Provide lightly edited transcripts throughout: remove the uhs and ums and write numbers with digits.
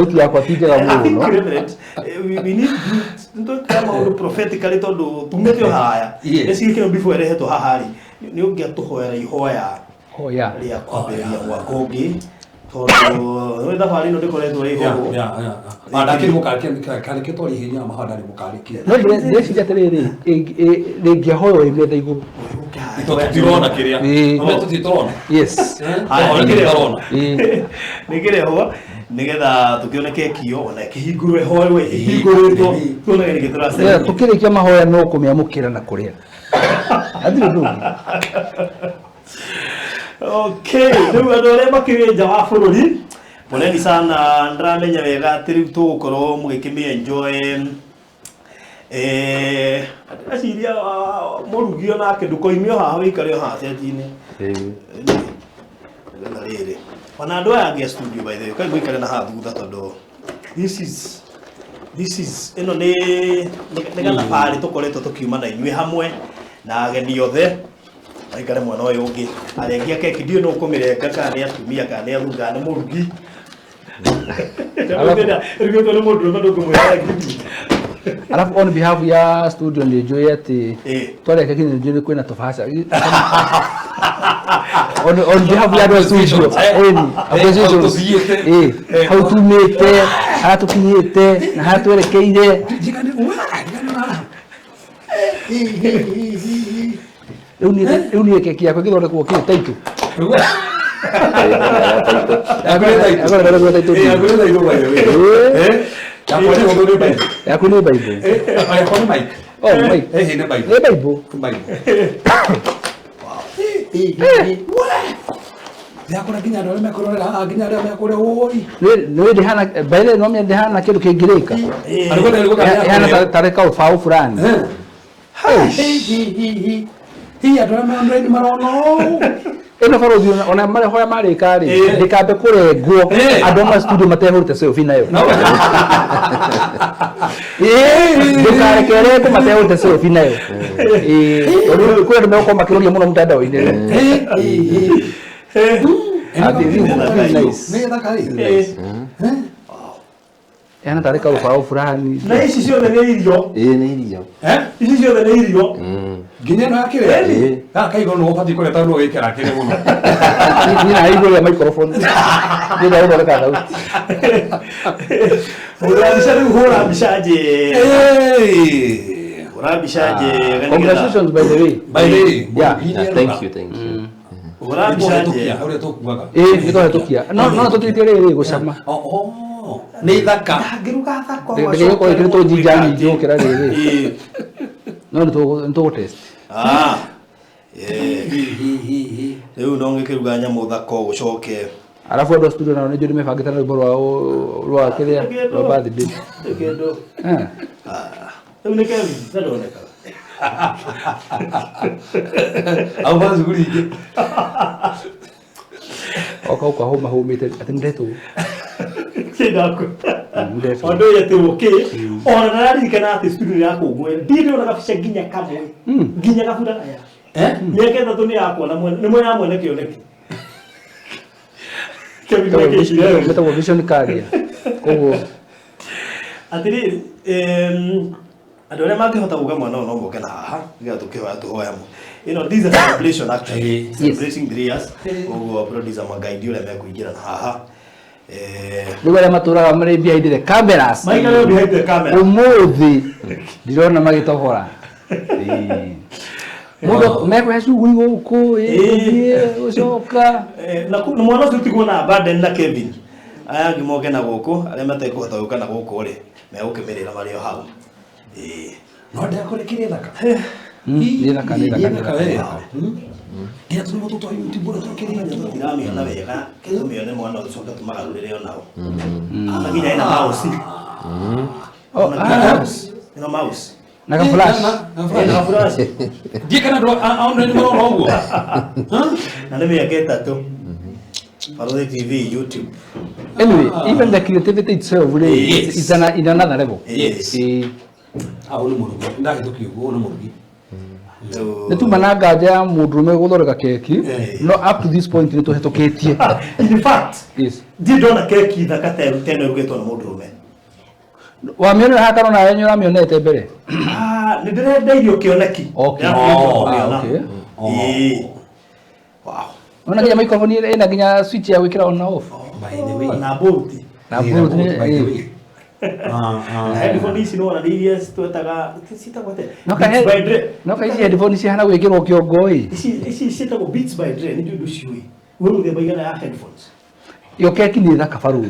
sauti yako atijega muno we need to come out prophetically to tumetio haya esi kino before ereheto hahari ni ungiatuhoera ihoya ria kwambiria gwakongi tondu wenda bari no ndikoretwo ri ho ndakiri mukarike karike hinya mahanda ri mukarike no ndeciria atiriri ringihoyo rimwe iguru tutirona kiria no tutirona yes nikireho nigetha tukioneke kio ona kihingurwe howe hingurwitwo tuonage ni giturase tukirikia mahoya no kumiamukira na kuria athire ndu okay riu andu aria makiri nja wa bururi poleni sana ndramenya wega ati riu tugukorwo mugikimi enjoy asiria murugi ona kindu koimio haha wikario haha setine riri ona andu aya ngia studio by the way kai gwikare na haha thutha tondu this is ino ni kana pari tukoretwo tukiuma na inywe hamwe na ageni othe aikare mwana uyu ungi arengia keki ndio no kumirenga kana ni atumia kana ni aruga ni murugi alafu on behalf ya studio ndio joy ati twale keki ndio kwenda tofasa on behalf ya the studio how to make hatukinyite na hatuerekeire Uni keki yako githondekwo kiri taitu yakuni Bible oh Mike ni Bible yakora ginya ndore mekorora ginya ndore mekore woi no ndihana baile no ndihana kindu kingirika hana tareka ufau fulani hii ndore me ndore marono eno faro dio ona mare hoya mare kari ndikambe kurengwo andu ma studio matehurite selfie nayo ndikarekere ko matehurite selfie nayo oru ko ndo ko makiroria muno mutandao ine yana tareka ufao fulani na ici ciothe ni irio ni irio ici ciothe ni irio ginya no akire kaigo no bati kureta no wikira kire muno ni na igo ya microphone ni da ndo ka dauti hura bishaje hura bishaje congratulations by the way yeah thank you hura bishaje ore to kuaga nito tukia no tutitire gucama ni thaka ngiruga thako ndege ko ikiri to jijani jo kira riri no nto test riu no ngikiruga nyamu thako gucoke alafu ndo studio na ndio nimefagita na bora rwa kiria rwa birthday kendo ni Kevin ndoneka au basi guri oka homa homite atindetu kidako ondo yete ona nari kana ati studio yako gwe ndio nakaficha ginya kamwe ginya kafuda ya nyekeza tu ni yako na ni mwe amwe ne kioneki meta vision card kogo atiri adore magihota kuga mwana no mboke na haha ngiya tukihoya tuhoya mu this is a celebration actually celebrating 3 years kogo producer magaidi ule mekuingira na haha Lugha matura mari behind the cameras. Michael behind the camera. Umuthi ndirona magitohora. Mudo meko hasu guko ucoka. Na mwana ucio tigona Baden na Kevin. Aya ngimoke na guko aria matekuhota guka na guko ri megukimirira mario hau. No ndakore kire thaka. Ni thaka. Ngia tumo tuto YouTube ro tukiri tirami na wega kitumio ne mwana ucoka tumagarurire onao aginya ina mouse ina mouse na flash na flash dikana ndo aonde ni moro huo na ndio yaketa tu Parody TV, YouTube. Anyway, even the creativity itself is in another level. Yes. Ni murugi ndagitukiugo ni murugi Nituma na nganja ya mundurume guthoreka keki no up to this point nituhetoketie. In fact, yes. Ndona keki thaka tena rugetwo na mundurume. Wamiona haka no na yenyu ramionete mbere. Ni ndirenda irio kioneki. Okay. Okay. Wow. Ona nginya microphone ina nginya switch ya gwikira on na off. By the way. Na bolt. Na bolt ni headphone ici no na iria twetaga citagwo no ka ici headphone ici hana gwikirwo kiongo ici citagwo Beats by Dre ni ndu ciui wewe the baigana ya headphones yo keki ni thaka baruthi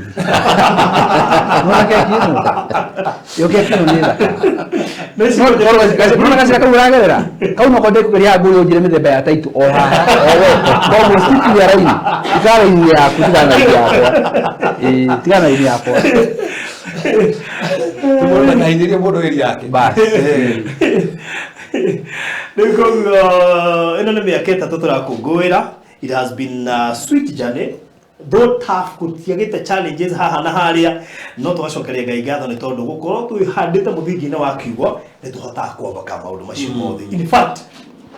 no keki no yo keki no ni thaka no kasi ka uragerera kau no konde kugeria nguri unjire mithemba ya taitu o haha no mo stick ya raini ikara ini ya kutigana ini yako tigana ini yako Tumona na indiria modo eri yake basi niko ino ni miaka 3 turakungwira. It has been a sweet journey though tough kutiagite challenges haha na haria no twacokeria Ngai ngatho ni tondu gukorwo twihandite muthingi-ini wa kiugo ni tuhotaga kwambaka maundu macio mothe. In fact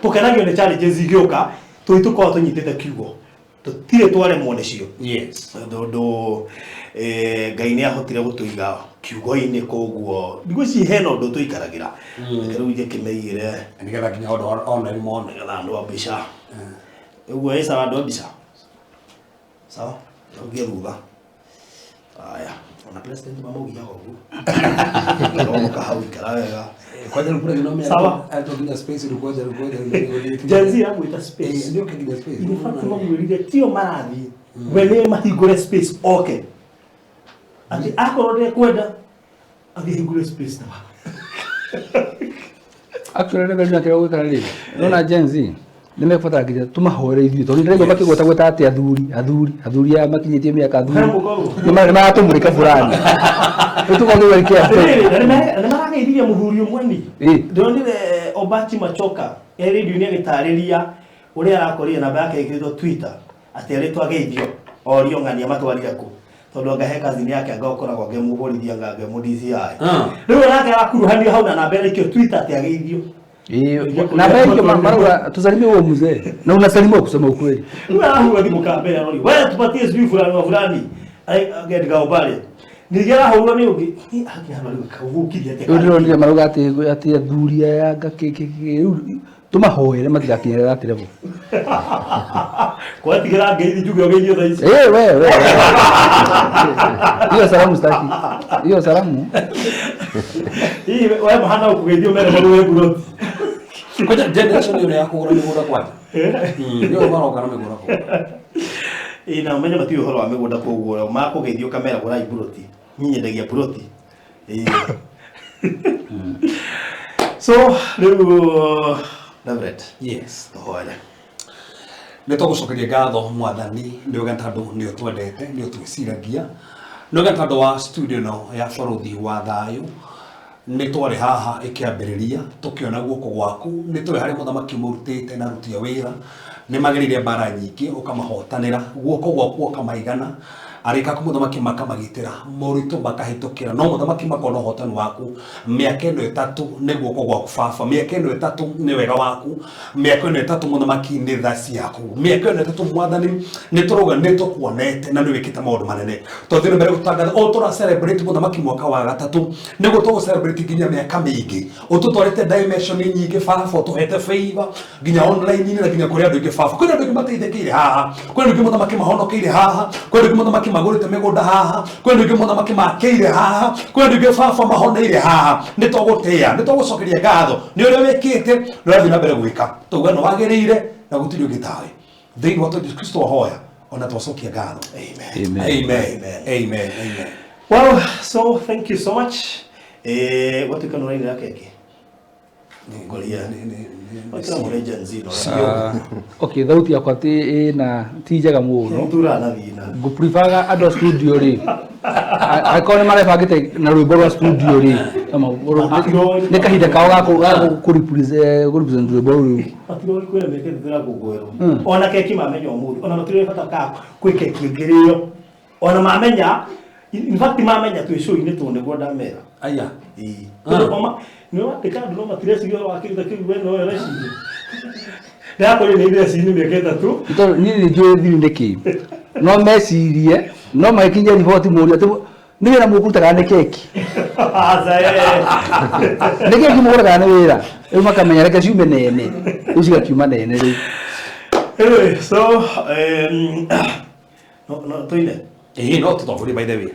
tukenagio ni challenges igioka tuitukorwo tunyitite kiugo tutire twaremwo nicio. Yes. Tondu Ngai ni ahotire gutuiga kiugo-ini koguo ndiguci hena undu tuikaragira riu ije kimeigire nigetha kinya undu ona ni mona nigetha andu a mbica uguo esa andu a mbica sawa ugie ruga aya ona president mamugia uguo no kahau ikara wega kwaje rupura gino sawa atokinya space rukoja jenzi yangu ita space ndio kinya space in fact no mwirire tio marathi wele mahingure space okay ati akorode kwenda agihingure space na actually ndio ndio kero gwikara ri nona jenzi nimekufuata kija tumahore ithuĩ tondu ndirego makigweta gweta ati athuri ya makinyitie miaka athuri ni maratumurika fulani tukoge welkia na marageithiria muthuri umwe ni ndonire Obati Machoka radio ni agitariria uria arakorire namba yake ikirito Twitter ati aritwa geithio orio ngania matwarire ku tondu ngahe kazi yake agakoragwo ngemuhorithia ngemudici ai riu nake arakuruhanio hau na namba yake Twitter ati ageithio na bengi maruga tusalimie huo mzee na unasalimia kusema ukweli huwa ndi mukambele anori wewe tupatie sijui fulani agediga ubale nigera haulo ni ungi akihana leo kavukiria teka ndio ndio maruga ati thuria ya ngakeke tumahoere matigakinyira ati level kwa tigera ngeithi njuge ogeithio thaa ici wewe hiyo salamu hii wewe mahana ukugeithio mere maruwe buroti kwaje generation ile yako ura migunda kwaje ndio maroka na migunda kwa ina umenya matio horo wa migunda koguo makugeithio kamera gura iburoti nyinyendagia buroti so David yes tohoya nitugucokeria ngatho mwathani ndio gatando ndio twendete ndio twiciragia ndio gatando wa studio no ya baruthi wa thayu ni twari haha ikiambiriria tukiona guoko gwaku ni turi hari muthamaki murutite na rutia wira ni magirire bara nyingi ukamahotanira guoko gwaku ukamaigana arika kumuthamaki makamagitira muritu makahitukira no muthamaki makona hotani waku miaka ino 3 ni guoko gwaku baba miaka ino 3 ni wega waku miaka ino 3 muthamaki ni thasi yaku miaka ino 3 mwathani ni turuga ni tukuonete na ni wikita maundu manene tothire mbere gutangatha o tura celebrate muthamaki mwaka wa 3 ni gutugu celebrate ginya miaka mingi ututwarite dimension nyingi baba tuhete favor ginya online ni na ginya kuria andu ingi baba kwina andu ingi mateithikire haha kwina andu ingi muthamaki mahonokeire haha kwina andu ingi muthamaki magurite migunda haha kwina andu ingi muthamaki makeire haha kwina andu ingi baba mahoneire haha ni tugutia ni tugucokeria ngatho ni uria wikite rathi na mbere gwika tuga no wagirire na gutiri ugitawe thini wa Yesu Kristo hoya ona twacokia ngatho amen. Well, so thank you so much. What you can write like again? Okay, thauti yakwa ti na ti njega muno turana thina nguprefaga ando studio ri akone mare bagite na rwimbo rwa studio ri kama ne kahinda kao gako ku represent rwimbo ru atiro kwera meke ndira kugwero ona keki mamenya umuthi ona notire bata ka kwikeki ngirio ona mamenya in fact mamenya tu show ine tunde goda mera aya oma no tekadu no matire sigio wakirita kiwe no era shi Ndako ni ile sini meketa tu. Ito ni njoo thiri ndiki. No mecirie, no makinya riboti muri atu ni wira mukuruta kana keki. Asa Ni keki mugura kana wira. Riu makamenya reke ciume nene. Uciga kiuma nene riu. Anyway, so no toile. No tutofuri by the way.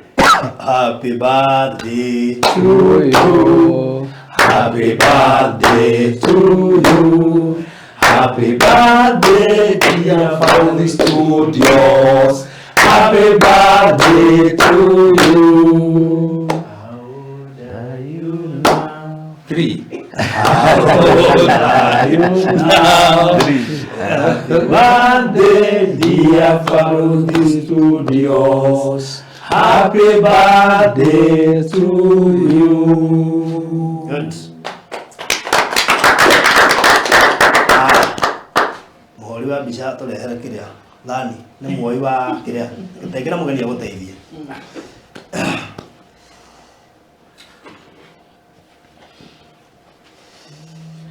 Happy birthday To you. Happy birthday to you. Happy birthday, dear Family Studios. Happy birthday to you. How old are you now? 3. How old are you now? Happy birthday, dear Family Studios. Happy birthday to you. Good. Mohori wa bicha turehera kiria thani ni muoi wa kiria gitegira mugeni aguteithie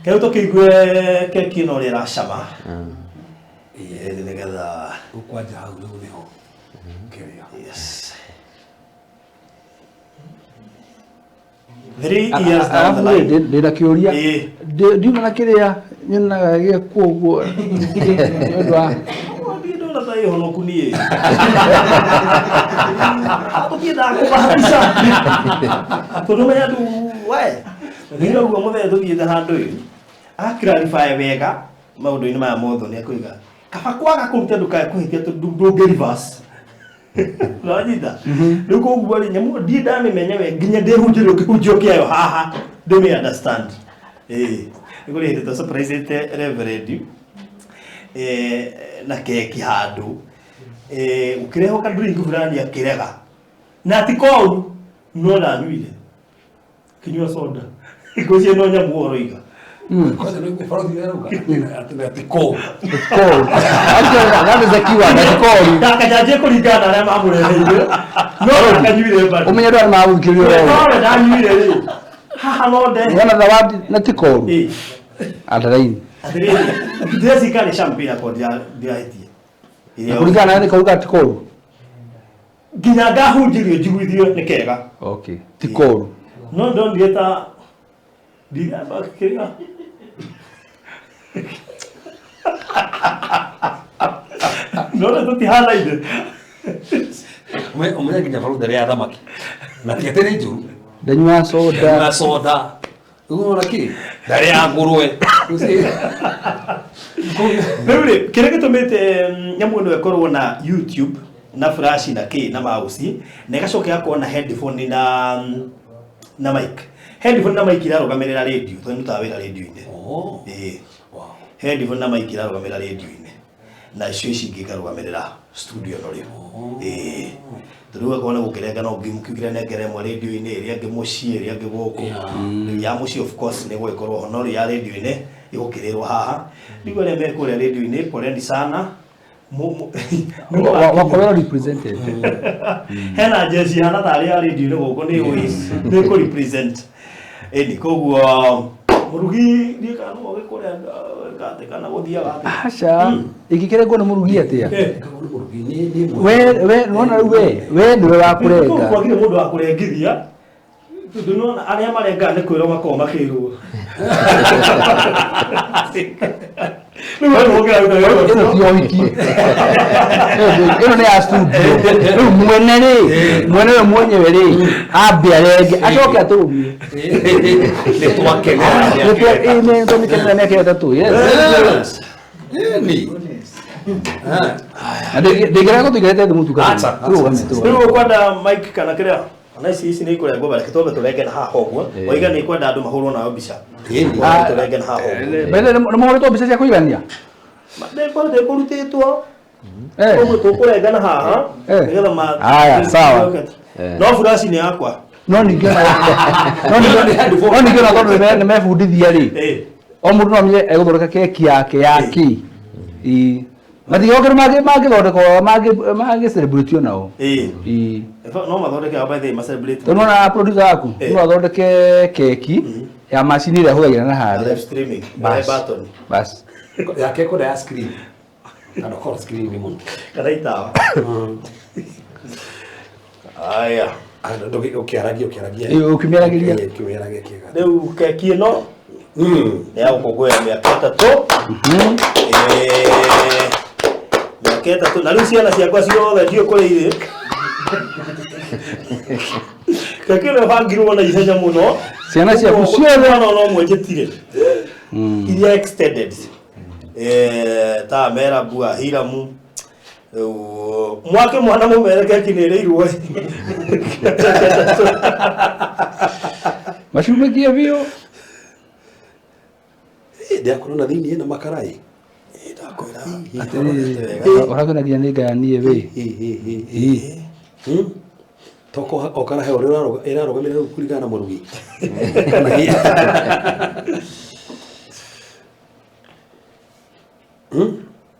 keu tukigue keki no rira cama nigetha Ukwanja hau riu niho. Kiria. yes 3 years down the line Ndina kiuria. Ndiuma na kiria nyona gĩkuo ũguo. Ndwa. Ndona ta ihonoku nie. Tukienda kubahatisha. Tunomenya ndu we. Ndio guo muthe tuthiite handu uyu. Clarify wega maundu-ini maya motho ni akuiga. Kaba kwaga kuruta nduka kuhitia ndungi reverse. Rajida. Ruko gwali nyamu dida menya we nginya ndihunjire kihunjio kiayo haha. Do me understand. Niguri hita surprise reverend. Na keki handu. Ukireho ka drink fulani akirega. Na tiko no na nwire. Kinywa soda. Ikozie no nyamu oroiga. Kwanza ndio kufaradhi leo kana tiko. That is the keyword. Tiko. Ndakajaje kuringana na mamurereire. No akanyuire bado. Umenya ndwa maũkirio ro. No ndanyuire ri. Haha no nde. Wana zawadi na tiko. Ataraini. Ndezi kale champagne kwa dia hitie. Kuringana ni kauga tiko. Ginya ngahunjirio njiguithio ni kega. Okay. Tiko. No ndo ndieta diga bakiria. No ndo tihana ide. Umenya nginya faruda ria thamaki. Na tietere njuru. Ndanywa soda. Na soda. Unaona ki? Ndari ya ngurwe. Wewe kile gitumite nyamu ndo ekorwo na YouTube na flash na ki na mouse na igacoka kuona headphone na mic. Headphone na mic irarugamirira radio tondu tawira radio-ini. Oh. Wow. Headphone na mic irarugamirira radio-ini. Na icio ici ngikarugamirira studio no rio. Turuga kuona gukirenga no ngimukigire nengere mo radio-ini iria ngimucie iria ngiguku. Ya mucie of course ni gwekorwo hono ya radio-ini igukirirwo haha. Ndigo le meko le radio-ini poleni sana. Wakorwo represented. Hena jeshi hana tari ya radio-ini guku ni ko represent. Eni koguo murugi ndika no gikuria gate kana guthia gate. Acha igikire ngo murugi atia. Murugi ni We nona we ndiwe wa kurenga. Kwa kile mundu wa kurengithia. Ndunona aria marenga ni kwiro makoma makirwo. Ino tio wiki. Ino ni ya studio. Mwene we mwenyewe ri ambia renge acoke atumie. ni twakegera. Ime ndo mikena neke atatu. Yes. Ni. Ndegera ko tugerete mutuka. Acha. Ndio kwenda mic kana kiria. Ona ici ni ikuria goba kitobe turenge na haha ogwo. Oiga ni kwenda andu mahurwo nayo bica. Turenge na haha ogwo. Bele no mohoro bica cia kuigania. De kurutitwo. Ogwo tukurenga na haha. Nigetha ma. Aya sawa. No flash ni yakwa. No ningĩona tondũ nĩ mebundithia rĩ o mũndũ no amenye egũthondeka keki yake yaki matigokĩrwo mangĩthondekwo mangĩ-celebrate nao no mathondeke by the ma celebrate tondũ nona producer waku no athondeke keki ya macini ĩrĩa hũthagĩra na harĩa live streaming button bas yake ko ya screen kana ko screen ni mun kana itawa aya ndoge ukiaragia ukimeragiria kiega rĩu keki ĩno ya gũkũngũĩra mĩaka 3 mĩaka 3 na rĩu ciana ciakwa ciothe ndiũ kũrĩa irĩ keki ĩno ĩbangirwo na ihenya mũno ciana ciaku ciothe no mwenjĩtire iria extended ta mera bua hiramu mwake mwana mumere keki nĩ ĩrĩirwo macumbikie biũ ndia kurona thini na makarai ndakwĩra ũrakona nginya nĩ ngayanie we toko okara he irarogamira kurigana na murugi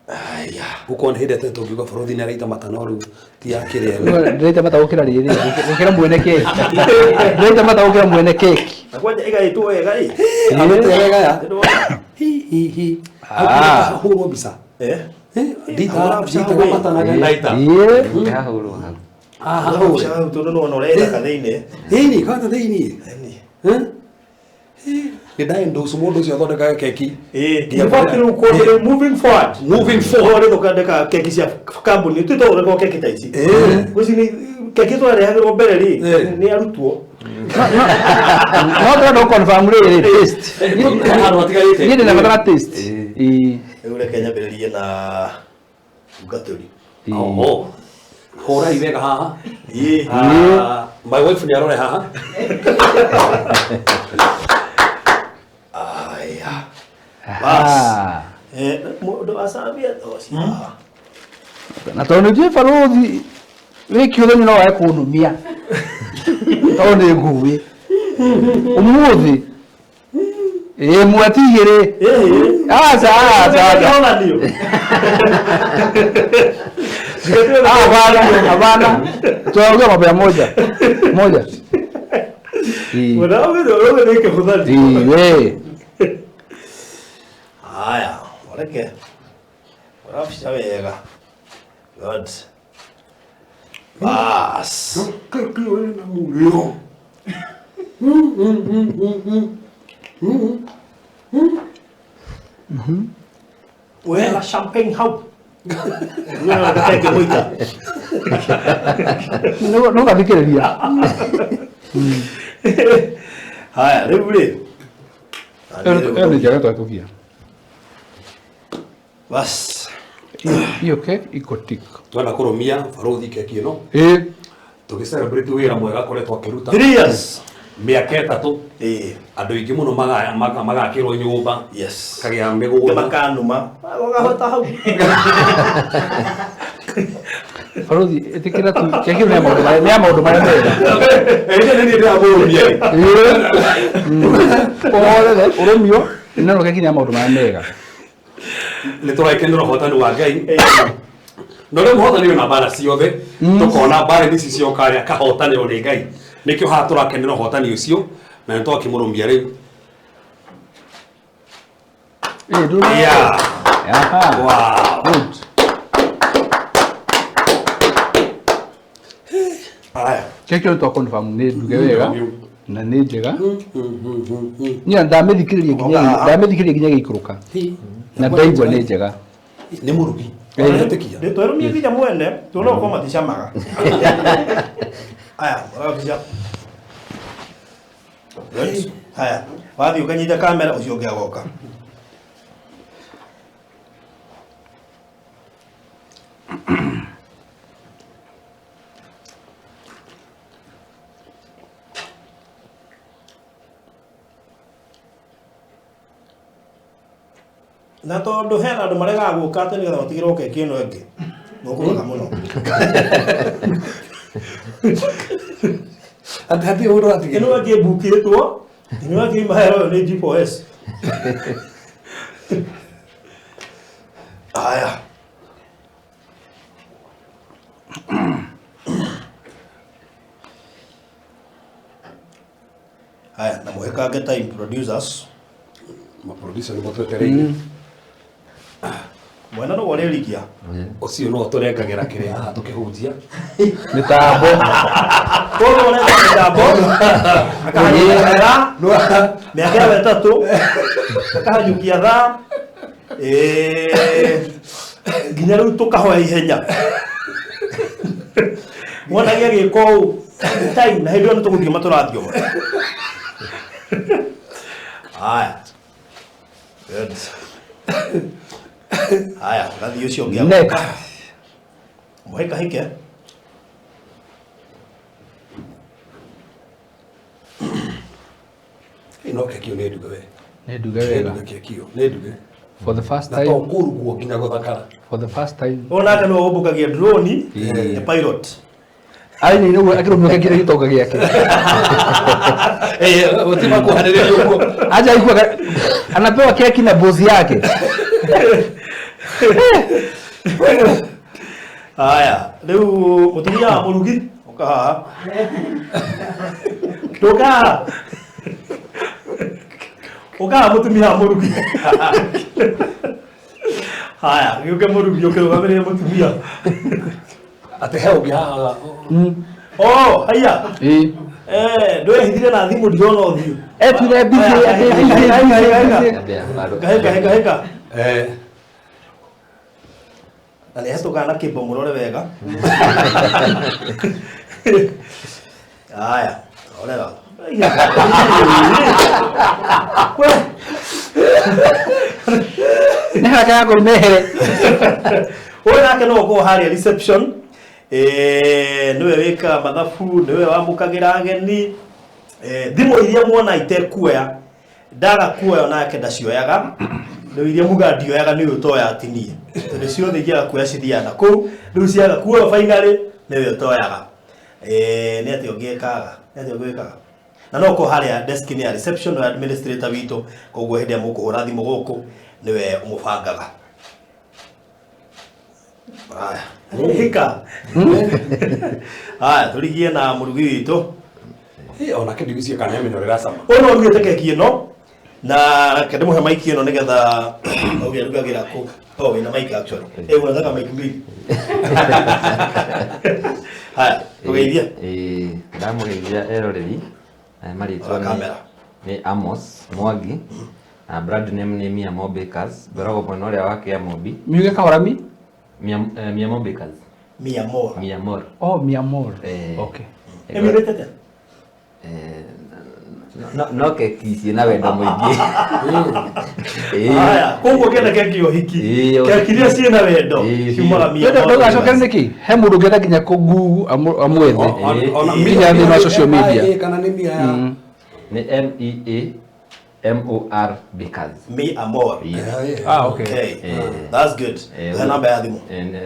aya ukon hidete tungiuga bũrũri nĩ araita matanoru ti yakire ndĩraita mata gũkĩra rĩrĩ gũkĩra mwene keki ndĩraita mata gũkĩra mwene keki nakwanja ĩgaĩtwo wega wega ya hi hurwo bisa ndita matanaga naita yahurwo hau tondũ no ũrenda kathĩinĩ thĩinĩ kata thĩinĩ nĩ ndaĩ ndosu mũndũ ũcio athondekaga keki moving forward rĩ thũkandeka keki cia kambuni tũtogũreka keki ta ici gwĩci keki twarehagĩrwo mbere rĩ nĩ arutwo no tũrenda gũconfirm rĩrĩ taste niĩ ndĩna batara taste rĩu reke nyambĩrĩrie na ngatũri hora ivega haha my wife ni arore haha aya bas mũndũ acambia toci na tondũ nĩnjũĩ barũthi wĩkĩ ũthenya no wae kũnũmia tondũ nĩ ngũĩ ũmũthĩ ĩmwe ti igĩrĩ hapana tunaongea mambo ya moja we haya wareke waraficha wega good bas na mulio wega champagne hau keke mũita no gathikĩrĩria haya rĩu rĩ ĩyo nĩ njega twatũkia bas hiyo keki iko tik twenda kurumia baruthi keki ino tugicelebrate wira mwega koretwo akiruta 3 years miaka 3 andu ingi muno magakirwo nyumba yes kagia migunda makanuma gogahota hau barũthi ĩtĩkĩra tu keki nĩ maũndũ marĩa mega nĩ ndĩra mũrũmia ũhorere ũrũmio no keki nĩ maũndũ marĩa mega nĩ tũrakenera ũhotani wa Ngai no rĩu mũhotani na bara ciothe tũkona bara ici cioka akahotanĩrwo nĩ Ngai nĩkĩo haha tũrakenera ũhotani ũcio na nĩ twakĩmũrũmia rĩu good keki ĩyo twaconfirm nĩ nduge wega na nĩ njega niĩ ndamĩthikĩrĩria nginya gĩikũrũka na ndaigua nĩ njega nĩ mũrugi ũretĩkia twerũmie nginya mwene tuona ũkorwo maticamaga aya mũrabica haya wathiĩ ũkanyita kamera ũcio ũngĩ agoka na tondũ hena andũ maregaga gũka atĩ nĩgetha matigĩrwo keki ĩno ĩngĩ nĩũkũrega mũno atĩ ũndũ atigĩ ĩno ĩngĩ mbukĩtwo ĩno ĩngĩ imahero ĩyo nĩ G4S aya aya na mũhekange time producers ma producer nĩ motwetereire Mwana no wale likia. Ucio no turengagira kiria haha tukihunjia. Mitambo. Kono wale mitambo. Akahanyukia no miaka wetatu. Akahanyukia tha. Ginya riu tukahoya ihenya. Mwana gege ko time na hĩndĩ ĩyo nĩtũgũthiĩ matũrathio. Haya. Good. Haya, gathi ũcio ũngĩ. Next. Mũheka hike. Ino kekio nĩ nduge we. Nĩ nduge wega. Kekio nĩ nduge. For the first Na to time. kuruguo nginya guthakara. For the first time. Ona kana no ũmbũkagia drone ya pilot. Ai ni nĩguo akĩrũmio kĩrĩa gĩtonga gĩake. Utima kuharĩrĩria huko. Aja alikuwa anapewa keki na bosi yake. Haya, rĩu mũtumia wa mũrugi ũka haha. Ũka. Ũka mũtumia wa mũrugi. Haya, gĩũke mũrugi ũkĩrũgamĩrĩra mũtumia. Ate heo ngi haha. Oh, haya. Ndio hithire na thimu ndiona ũthiũ. Etire busy busy. Heka. Na nĩ hatũkana kĩmbo mũrore wega. Haya, orega. Nĩ haraka ya kũmehere. Ũyũ nake no ũkorwo harĩa reception. Niwe wĩka mathabu, niwe wamũkagĩra ageni. Thimũ iria muona itekuoya, ndaga kuoya nake ndacioyaga. Rĩu iria muga ndioyaga nĩ ũtoya atinie. Tondũ ciothe iria kuoya cithiana kũu, rĩu ciaga kuoya finally niwe ũtoyaga. Nĩ atĩ ũngĩkaga. Na no ko harĩa desk ya reception na administrator witũ, koguo hĩndĩ ya mũkũhũra thimũ gũkũ niwe ũmũbangaga. Hika. Haya, tũrigie na mũrugi witũ. Ona kĩndigicĩa kana yamenyorera sama. Ũno ũrugĩte keki ĩno na kende mũhe maiki ĩno nĩgetha auge arugagĩra kũ. Wĩna maiki actually. Unataka maiki mbili. Haya, tũgeithie. Ndamũgeithia eroreri. Marĩtwa nĩ Amos Mwangi. Na brand name nĩ Miamo Bakers. Ngoragwo mwena ũrĩa wa Kĩamũmbi. Miuge kahorami? Miamo Bakers. Miamor. Oh, Miamor. Okay. Emirete. No keki ciĩna wendo mũingĩ. Haya, koguo kenda keki ũhiki. Keki iria ciĩna wendo. Ciumaga Miamor. Ndũgacoke nĩkĩ? He mũndũ ũngĩenda nginya kũgu amwethe. Nginya thĩinĩ wa social media. Kana nĩ mia ya. Nĩ MEAMOR Bakers. Miamor. Okay. That's good. The number ya thimũ.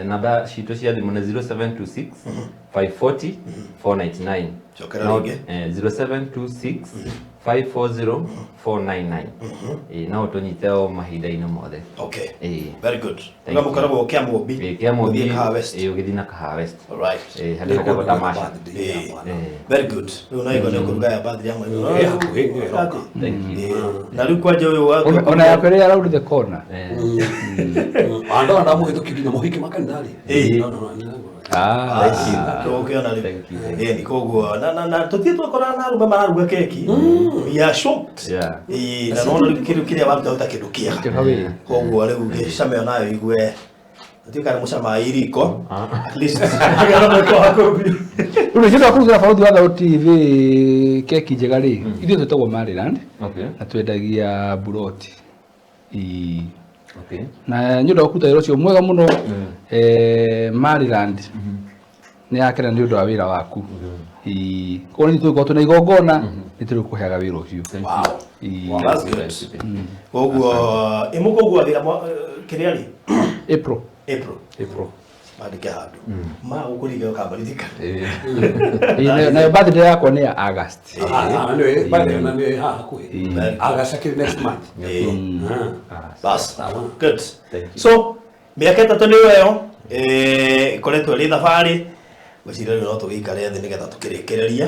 Namba citũ cia thimũ nĩ 0726 540 499. Chokera rĩngĩ. 0726 540 499. No tũnyite o mahinda-inĩ mothe. Okay. Very good. Nga mũkoragwo Kĩamũmbi. Kĩamũmbi. Kahawa West. Ũgĩthiĩ na Kahawa West. Alright. Harĩa hetagwo Tamasha. Very good. Rĩu no igone kũruga ya birthday yangu. Thank you. Na rĩu kwanja ũyũ ona yakwa ĩrĩa around the corner. Ando ndamũhĩtũkirie na mũhiki makanitharĩ. Ni koguo na tutie twakora na rume mararuga keki. We are shocked. Na no kĩrĩa kĩrĩa waruta kĩndũ kĩega. Koguo rĩu gĩcame nayo igue. Tutikare mũcama iriko. At least. Rĩu nĩ kũrutĩra Barũthi wa Thayũ TV keki njega rĩ. Ithuĩ twĩtagwo Maryland. Na twendagia buroti. Na nĩ ũndũ wa kũruta wĩra ũcio mwega mũno Maryland nĩ yakena nĩ ũndũ wa wĩra waku. Koguo nĩ tũgũkorwo twĩna igongona nĩ tũgũkũheaga wĩra ũcio. Wow, that's good. Koguo ĩmũkũgua wĩra kĩrĩa rĩ? April. Mandĩke handũ. Ma ũkũriga ũkambarithika. Na birthday yakwa nĩ ya August. Nĩ hakuhĩ. Agacakĩre next month. Bas. Good. So, mĩaka ĩtatũ nĩyo ĩyo ĩkoretwo ĩrĩ thabarĩ. Gwĩciria rĩu no tũgĩikare thĩ nĩgetha tũkĩrĩkĩrĩria.